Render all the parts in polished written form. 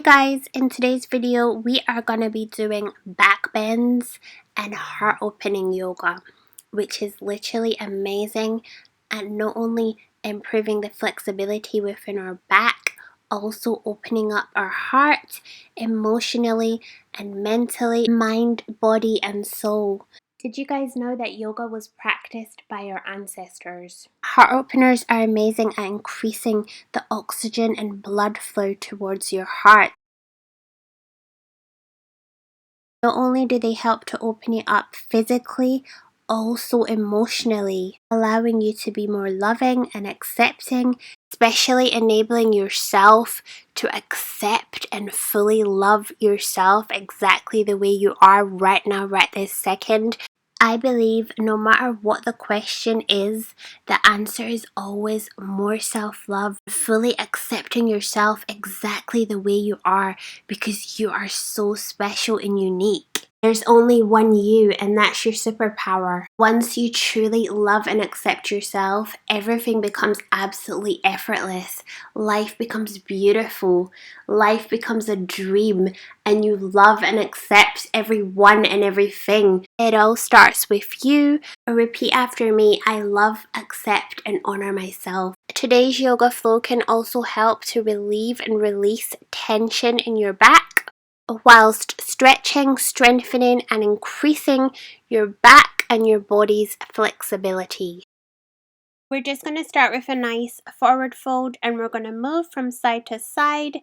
Hey guys, in today's video we are going to be doing back bends and heart opening yoga, which is literally amazing and not only improving the flexibility within our back, also opening up our heart emotionally and mentally, mind, body and soul. Did you guys know that yoga was practiced by our ancestors? Heart openers are amazing at increasing the oxygen and blood flow towards your heart. Not only do they help to open you up physically, also emotionally, allowing you to be more loving and accepting, especially enabling yourself to accept and fully love yourself exactly the way you are right now, right this second. I believe no matter what the question is, the answer is always more self-love, fully accepting yourself exactly the way you are because you are so special and unique. There's only one you, and that's your superpower. Once you truly love and accept yourself, everything becomes absolutely effortless. Life becomes beautiful. Life becomes a dream, and you love and accept everyone and everything. It all starts with you. Repeat after me. I love, accept, and honor myself. Today's yoga flow can also help to relieve and release tension in your back, whilst stretching, strengthening and increasing your back and your body's flexibility. We're just going to start with a nice forward fold and we're going to move from side to side.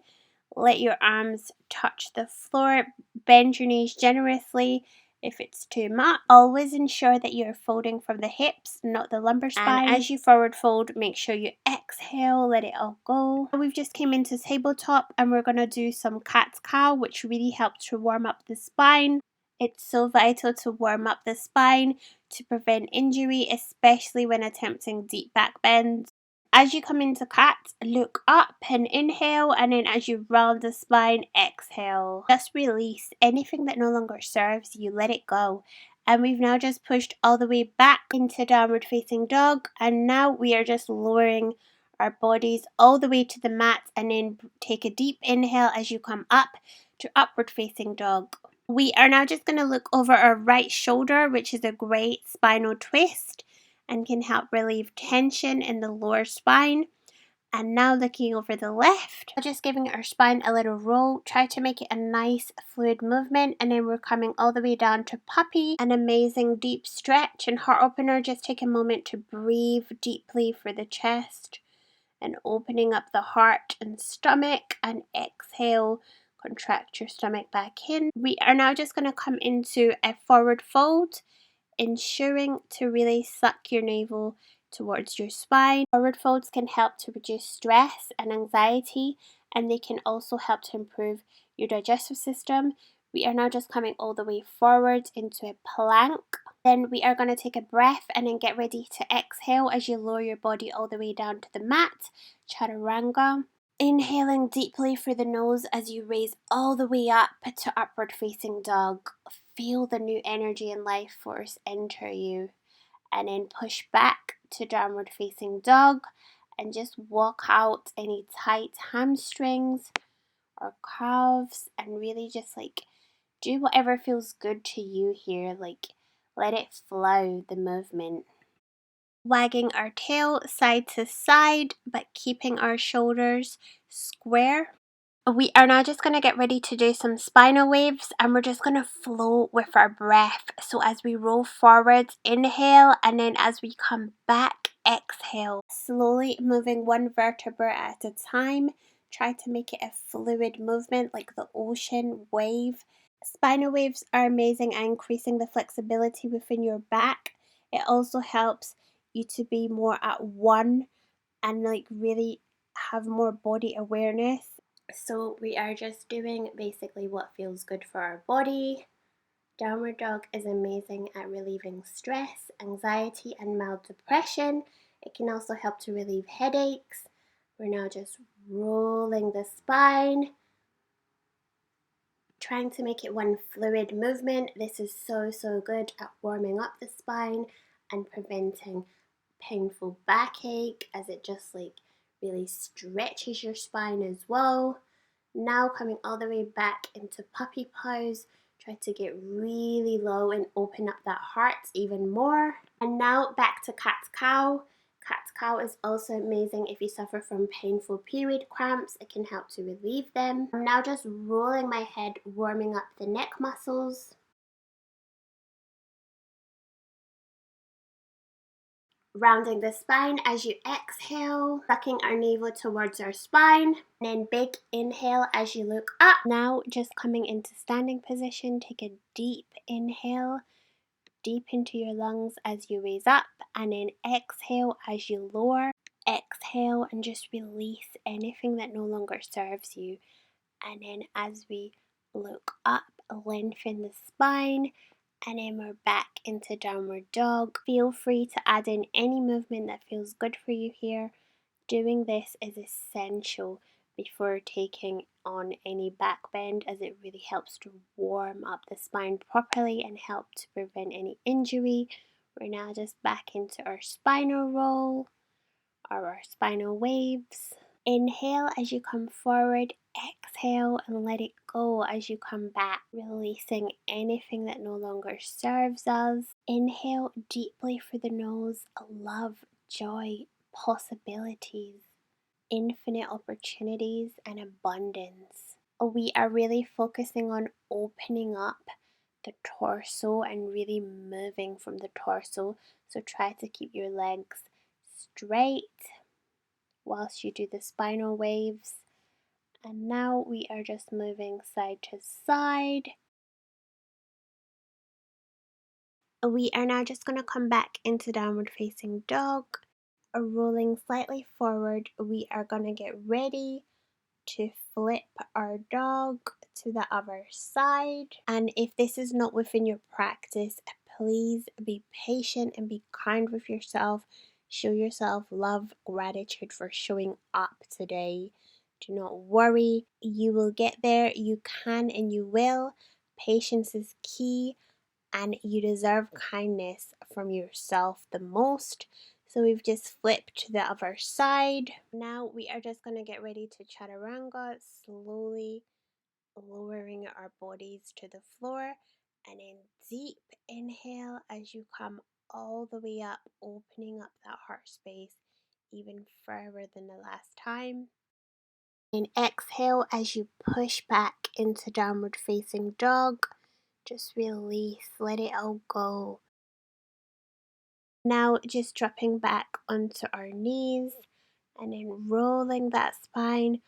Let your arms touch the floor, bend your knees generously. If it's too much, always ensure that you're folding from the hips, not the lumbar spine. And as you forward fold, make sure you exhale, let it all go. We've just came into tabletop and we're going to do some cat's cow, which really helps to warm up the spine. It's so vital to warm up the spine to prevent injury, especially when attempting deep back bends. As you come into cat, look up and inhale, and then as you round the spine, exhale. Just release anything that no longer serves you, let it go. And we've now just pushed all the way back into downward facing dog, and now we are just lowering our bodies all the way to the mat, and then take a deep inhale as you come up to upward facing dog. We are now just going to look over our right shoulder, which is a great spinal twist and can help relieve tension in the lower spine. And now looking over the left, just giving our spine a little roll. Try to make it a nice fluid movement, and then we're coming all the way down to puppy. An amazing deep stretch and heart opener. Just take a moment to breathe deeply for the chest and opening up the heart and stomach, and exhale, contract your stomach back in. We are now just going to come into a forward fold, ensuring to really suck your navel towards your spine. Forward folds can help to reduce stress and anxiety, and they can also help to improve your digestive system. We are now just coming all the way forward into a plank. Then we are going to take a breath and then get ready to exhale as you lower your body all the way down to the mat, chaturanga. Inhaling deeply through the nose as you raise all the way up to upward facing dog. Feel the new energy and life force enter you, and then push back to downward facing dog and just walk out any tight hamstrings or calves, and really just do whatever feels good to you here. Let it flow, the movement. Wagging our tail side to side, but keeping our shoulders square. We are now just going to get ready to do some spinal waves, and we're just going to flow with our breath. So as we roll forward, inhale, and then as we come back, exhale. Slowly moving one vertebra at a time. Try to make it a fluid movement like the ocean wave. Spinal waves are amazing at increasing the flexibility within your back. It also helps you to be more at one and really have more body awareness. So we are just doing basically what feels good for our body. Downward dog is amazing at relieving stress, anxiety and mild depression. It can also help to relieve headaches. We're now just rolling the spine, trying to make it one fluid movement. This is so good at warming up the spine and preventing painful backache, as it just really stretches your spine as well. Now coming all the way back into puppy pose. Try to get really low and open up that heart even more. And now back to cat-cow. Cat-cow is also amazing if you suffer from painful period cramps. It can help to relieve them. I'm now just rolling my head, warming up the neck muscles. Rounding the spine as you exhale, sucking our navel towards our spine, and then big inhale as you look up. Now just coming into standing position, take a deep inhale, deep into your lungs as you raise up, and then exhale as you lower. Exhale and just release anything that no longer serves you. And then as we look up, lengthen the spine, and then we're back into downward dog. Feel free to add in any movement that feels good for you here. Doing this is essential before taking on any back bend, as it really helps to warm up the spine properly and help to prevent any injury. We're now just back into our spinal roll or our spinal waves. Inhale as you come forward, exhale and let it go as you come back, releasing anything that no longer serves us. Inhale deeply through the nose, love, joy, possibilities, infinite opportunities, and abundance. We are really focusing on opening up the torso and really moving from the torso. So try to keep your legs straight whilst you do the spinal waves. And now we are just moving side to side. We are now just going to come back into downward facing dog. Rolling slightly forward, we are going to get ready to flip our dog to the other side. And if this is not within your practice, please be patient and be kind with yourself. Show yourself love, gratitude for showing up today. Do not worry, you will get there. You can and you will. Patience is key, and you deserve kindness from yourself the most. So we've just flipped to the other side. Now we are just going to get ready to chaturanga, slowly lowering our bodies to the floor, and then deep inhale as you come all the way up, opening up that heart space even further than the last time. And exhale as you push back into downward facing dog. Just release, let it all go. Now just dropping back onto our knees and then rolling that spine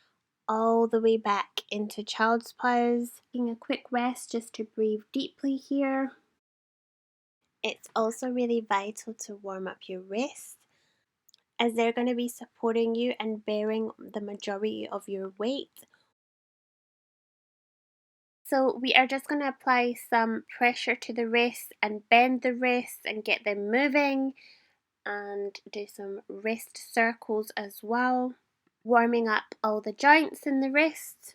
all the way back into child's pose. Taking a quick rest just to breathe deeply here. It's also really vital to warm up your wrists, as they're going to be supporting you and bearing the majority of your weight. So we are just going to apply some pressure to the wrists and bend the wrists and get them moving, and do some wrist circles as well, warming up all the joints in the wrist.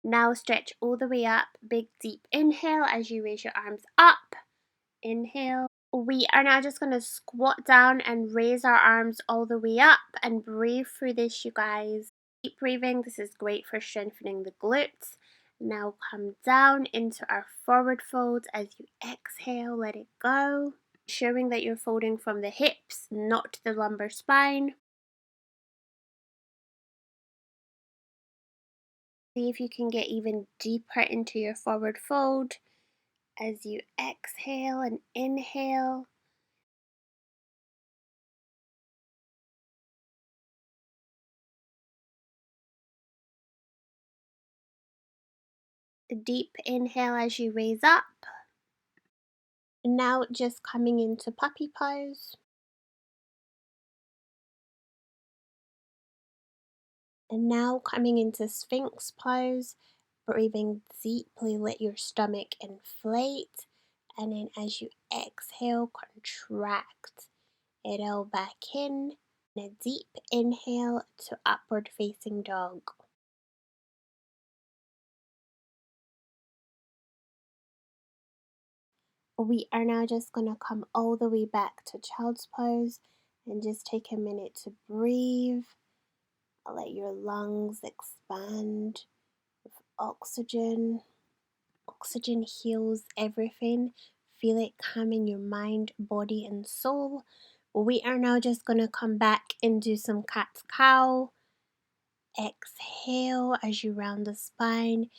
Now stretch all the way up, big deep inhale as you raise your arms up. Inhale. We are now just going to squat down and raise our arms all the way up and breathe through this, you guys. Keep breathing. This is great for strengthening the glutes. Now come down into our forward fold as you exhale, let it go. Ensuring that you're folding from the hips, not the lumbar spine. See if you can get even deeper into your forward fold as you exhale and inhale. A deep inhale as you raise up. Now just coming into puppy pose. And now coming into sphinx pose. Breathing deeply, let your stomach inflate. And then as you exhale, contract it all back in. And a deep inhale to upward facing dog. We are now just going to come all the way back to child's pose and just take a minute to breathe. Let your lungs expand with oxygen. Oxygen heals everything. Feel it calming your mind, body, and soul. We are now just going to come back and do some cat's cow. Exhale as you round the spine.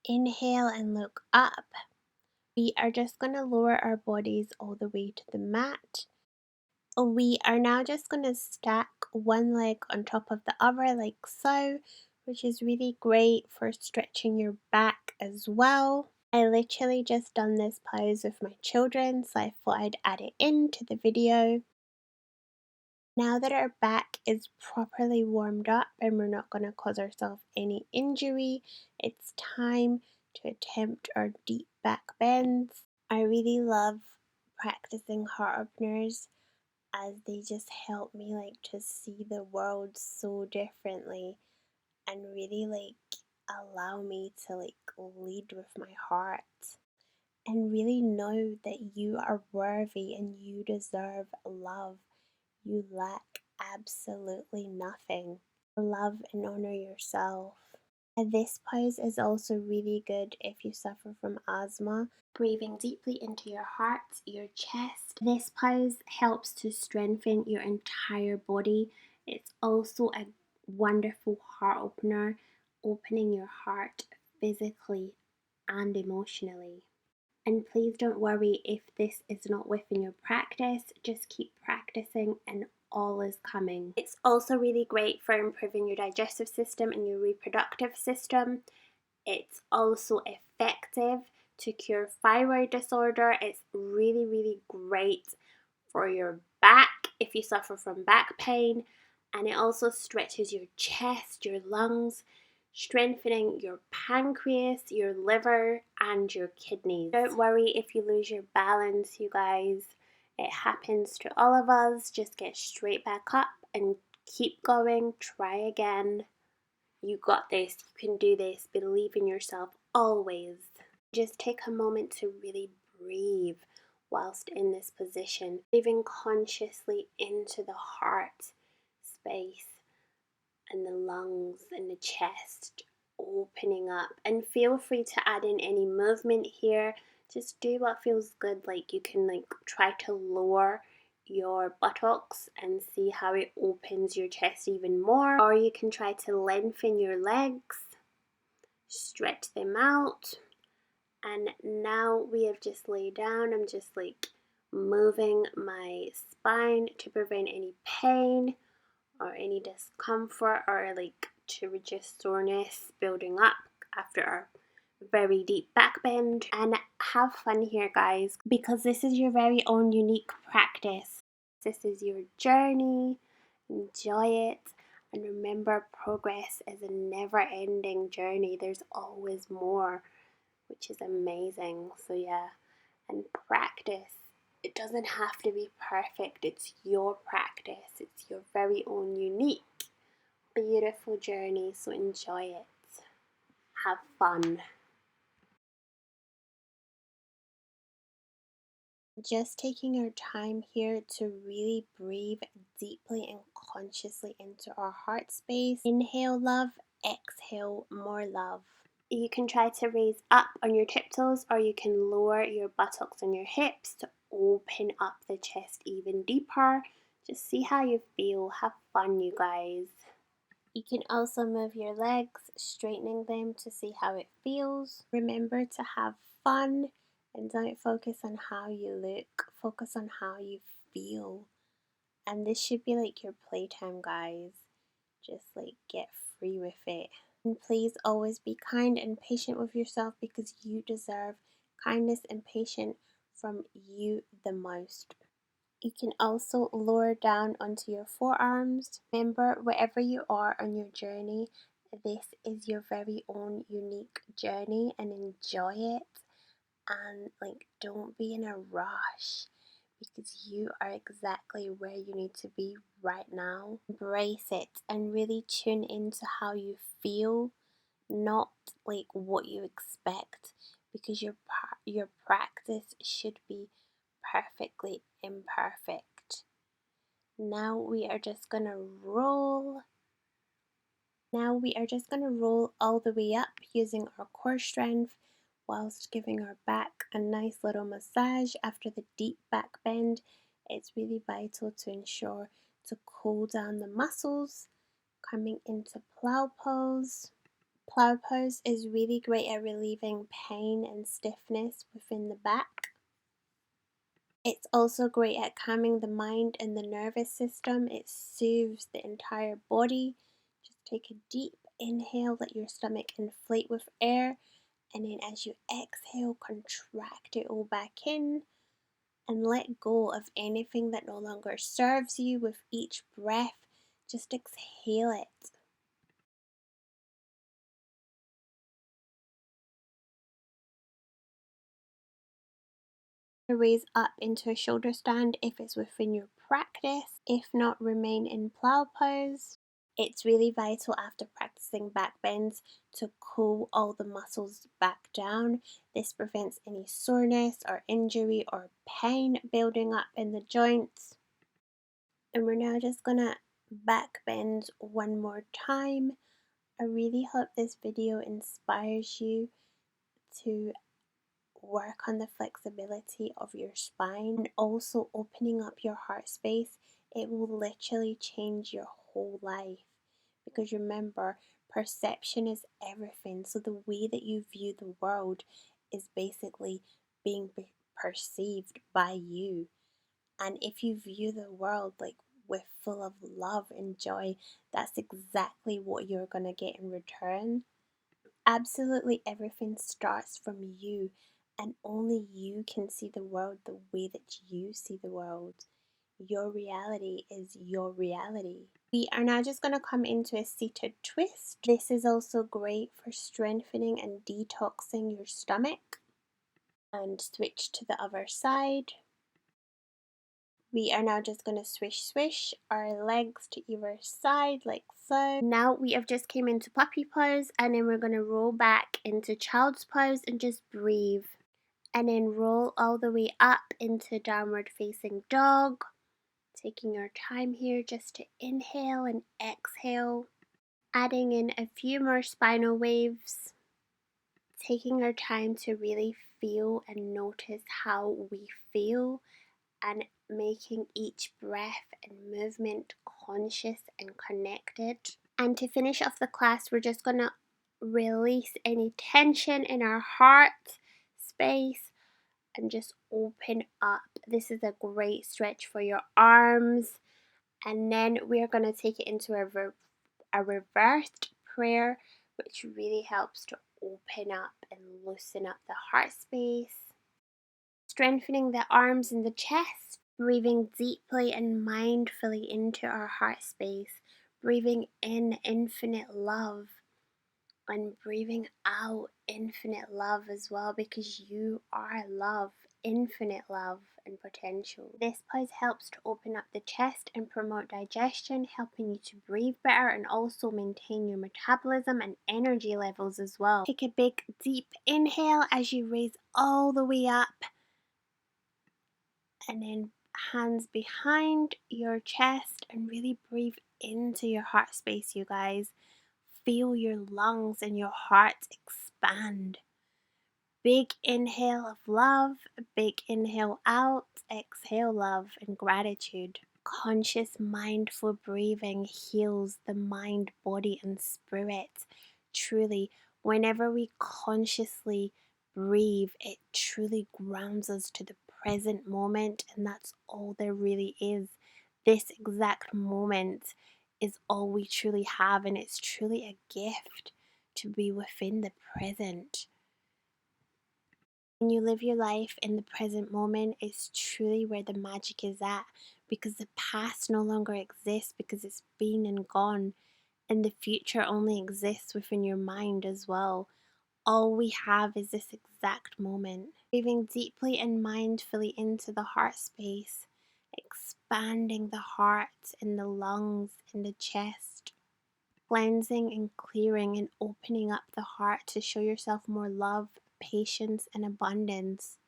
Inhale and look up. We are just going to lower our bodies all the way to the mat. We are now just going to stack one leg on top of the other like so, which is really great for stretching your back as well. I literally just done this pose with my children, so I thought I'd add it into the video. Now that our back is properly warmed up and we're not going to cause ourselves any injury, it's time to attempt our deep back bends. I really love practicing heart openers as they just help me like to see the world so differently and really like allow me to like lead with my heart and really know that you are worthy and you deserve love. You lack absolutely nothing. Love and honor yourself. And this pose is also really good if you suffer from asthma. Breathing deeply into your heart, your chest. This pose helps to strengthen your entire body. It's also a wonderful heart opener, opening your heart physically and emotionally. And please don't worry if this is not within your practice, just keep practicing and all is coming. It's also really great for improving your digestive system and your reproductive system. It's also effective to cure thyroid disorder. It's really, really great for your back if you suffer from back pain. And it also stretches your chest, your lungs, strengthening your pancreas, your liver, and your kidneys. Don't worry if you lose your balance, you guys. It happens to all of us. Just get straight back up and keep going. Try again. You got this. You can do this. Believe in yourself always. Just take a moment to really breathe whilst in this position. Breathing consciously into the heart space and the lungs and the chest, opening up. And feel free to add in any movement here. Just do what feels good. Like you can like try to lower your buttocks and see how it opens your chest even more, or you can try to lengthen your legs, stretch them out. And now we have just laid down. I'm just like moving my spine to prevent any pain or any discomfort or like to reduce soreness building up after our very deep back bend. And have fun here, guys, because this is your very own unique practice. This is your journey. Enjoy it. And remember, progress is a never-ending journey. There's always more, which is amazing. So yeah, and practice. It doesn't have to be perfect. It's your practice. It's your very own unique, beautiful journey. So enjoy it. Have fun. Just taking our time here to really breathe deeply and consciously into our heart space. Inhale love, exhale more love. You can try to raise up on your tiptoes, or you can lower your buttocks and your hips to open up the chest even deeper. Just see how you feel. Have fun, you guys. You can also move your legs, straightening them to see how it feels. Remember to have fun and don't focus on how you look. Focus on how you feel. And this should be like your playtime, guys. Just like get free with it. And please always be kind and patient with yourself because you deserve kindness and patience from you the most. You can also lower down onto your forearms. Remember, wherever you are on your journey, this is your very own unique journey and enjoy it. And like, don't be in a rush because you are exactly where you need to be right now. Embrace it and really tune into how you feel, not like what you expect, because your practice should be perfectly imperfect. Now we are just gonna roll Now we are just going to roll all the way up using our core strength whilst giving our back a nice little massage after the deep back bend. It's really vital to ensure to cool down the muscles. Coming into plow pose. Plow pose is really great at relieving pain and stiffness within the back. It's also great at calming the mind and the nervous system. It soothes the entire body. Just take a deep inhale, let your stomach inflate with air, and then as you exhale, contract it all back in and let go of anything that no longer serves you with each breath. Just exhale it. Raise up into a shoulder stand if it's within your practice. If not, remain in plow pose. It's really vital after practicing back bends to cool all the muscles back down. This prevents any soreness or injury or pain building up in the joints. And we're now just gonna back bend one more time. I really hope this video inspires you to work on the flexibility of your spine and also opening up your heart space. It will literally change your whole life, because remember, perception is everything. So the way that you view the world is basically being perceived by you. And if you view the world like with full of love and joy, that's exactly what you're going to get in return. Absolutely everything starts from you, and only you can see the world the way that you see the world. Your reality is your reality. We are now just going to come into a seated twist. This is also great for strengthening and detoxing your stomach. And switch to the other side. We are now just going to swish our legs to either side like so. Now we have just came into puppy pose, and then we're going to roll back into child's pose and just breathe. And then roll all the way up into downward facing dog. Taking our time here just to inhale and exhale. Adding in a few more spinal waves. Taking our time to really feel and notice how we feel, and making each breath and movement conscious and connected. And to finish off the class, we're just going to release any tension in our heart space and just open up. This is a great stretch for your arms. And then we're going to take it into a reversed prayer, which really helps to open up and loosen up the heart space. Strengthening the arms and the chest, breathing deeply and mindfully into our heart space, breathing in infinite love and breathing out infinite love as well, because you are love, infinite love and potential. This pose helps to open up the chest and promote digestion, helping you to breathe better and also maintain your metabolism and energy levels as well. Take a big deep inhale as you raise all the way up, and then hands behind your chest and really breathe into your heart space, you guys. Feel your lungs and your heart expand. Big inhale of love, big inhale out, exhale love and gratitude. Conscious, mindful breathing heals the mind, body, and spirit. Truly, whenever we consciously breathe, it truly grounds us to the present moment, and that's all there really is. This exact moment is all we truly have, and it's truly a gift to be within the present. When you live your life in the present moment, it's truly where the magic is at, because the past no longer exists because it's been and gone, and the future only exists within your mind as well. All we have is this exact moment. Breathing deeply and mindfully into the heart space, expanding the heart and the lungs and the chest, cleansing and clearing and opening up the heart to show yourself more love, patience, and abundance.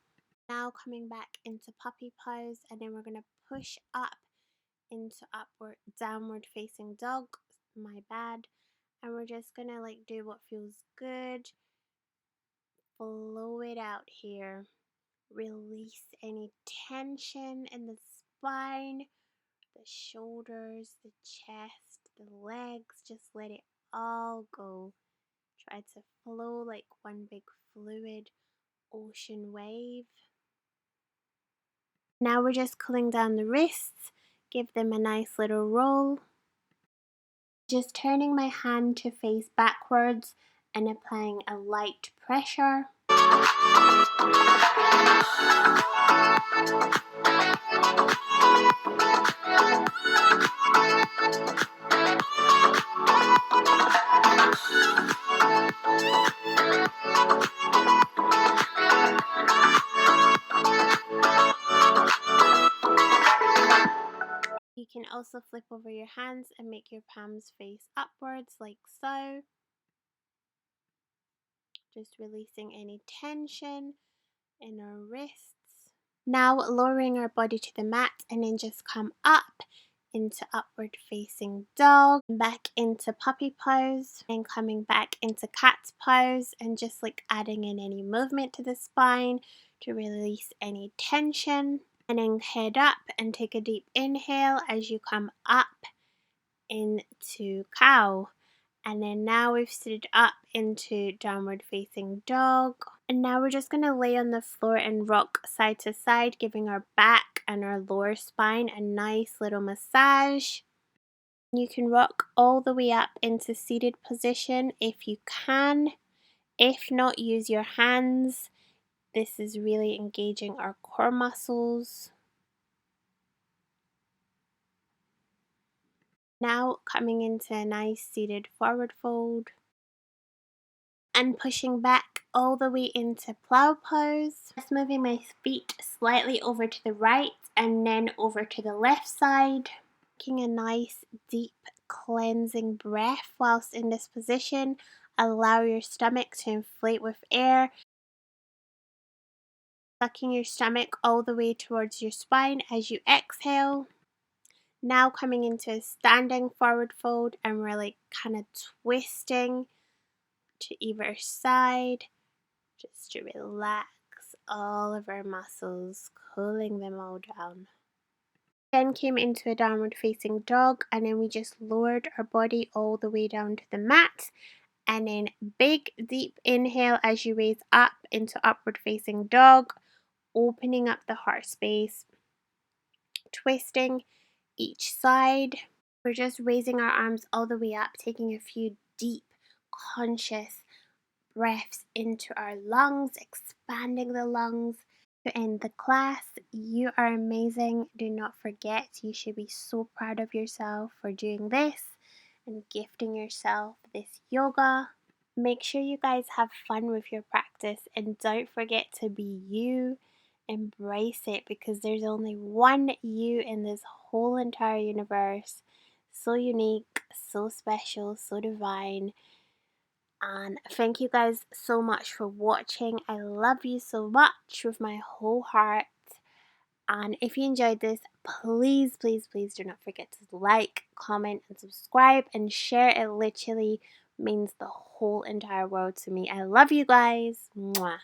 Now coming back into puppy pose, and then we're going to push up into upward downward facing dog. My bad. And we're just gonna like do what feels good. Blow it out here. Release any tension in the spine, the shoulders, the chest, the legs. Just let it all go. Try to flow like one big fluid ocean wave. Now we're just cooling down the wrists. Give them a nice little roll. Just turning my hand to face backwards and applying a light pressure. You can also flip over your hands and make your palms face upwards like so. Just releasing any tension in our wrists. Now lowering our body to the mat and then just come up into upward facing dog, back into puppy pose, and coming back into cat's pose, and just like adding in any movement to the spine to release any tension. And then head up and take a deep inhale as you come up into cow. And then now we've stood up into downward facing dog. And now we're just going to lay on the floor and rock side to side, giving our back and our lower spine a nice little massage. You can rock all the way up into seated position if you can. If not, use your hands. This is really engaging our core muscles. Now coming into a nice seated forward fold and pushing back all the way into plow pose. Just moving my feet slightly over to the right and then over to the left side. Taking a nice deep cleansing breath whilst in this position. Allow your stomach to inflate with air. Sucking your stomach all the way towards your spine as you exhale. Now coming into a standing forward fold and we're like kind of twisting to either side just to relax all of our muscles, cooling them all down. Then came into a downward facing dog and then we just lowered our body all the way down to the mat, and then big deep inhale as you raise up into upward facing dog, opening up the heart space, twisting each side. We're just raising our arms all the way up, taking a few deep, conscious breaths into our lungs, expanding the lungs. To end the class, you are amazing. Do not forget, you should be so proud of yourself for doing this and gifting yourself this yoga. Make sure you guys have fun with your practice and don't forget to be you. Embrace it because there's only one you in this whole entire universe. So unique, so special, so divine. And thank you guys so much for watching. I love you so much with my whole heart. And if you enjoyed this, please, please, please do not forget to like, comment, and subscribe and share. It literally means the whole entire world to me. I love you guys. Mwah.